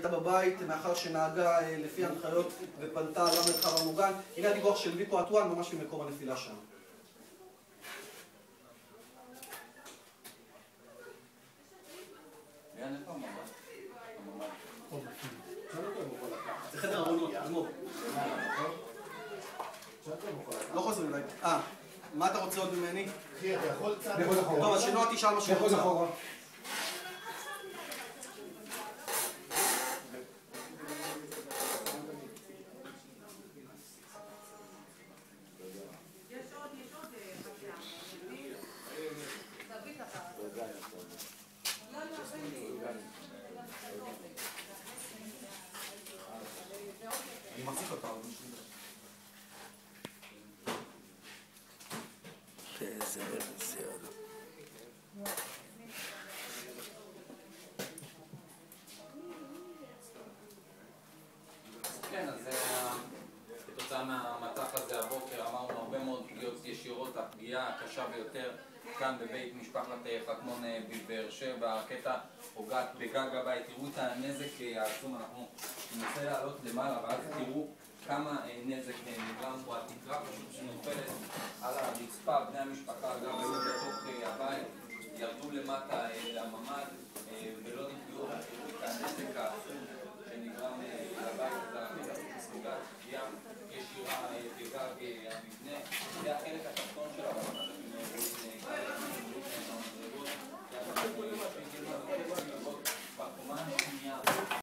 הייתה בבית מאחר שנהגה לפי ההנחיות ופנתה למרחב המוגן. הנה הדיווח של ויפו אטואן ממש ממקום הנפילה שם. זה חדר ארונות, אלמוג. לא חוזרים אליי. מה אתה רוצה עוד ממני? אחי, אתה יכול קצת... טוב, אז שנועה תשאל מה שהוא רוצה. אני מחזיק אותה. איזה בסדר. כן, אז כתוצאה מהמתח הזה הבוקר אמרנו הרבה מאוד פגיעות ישירות, הפגיעה הקשה ביותר כאן בבית משפחת חכמון בבאר שבע. הקטע פוגעת בגג הבית, תראו את הנזק העצום, אנחנו ננסה לעלות למעלה ואז תראו כמה נזק נגרם פה, התקרה פשוט שנופלת על הרצפה. בני המשפחה גם היו בתוך הבית, ירדו למטה לממ"ד ולא נפגעו, תראו את הנזק העצום שנגרם לבית הזה, פגיעה ישירה בגג המבנה. זה החלק התחתון של הממ"ד.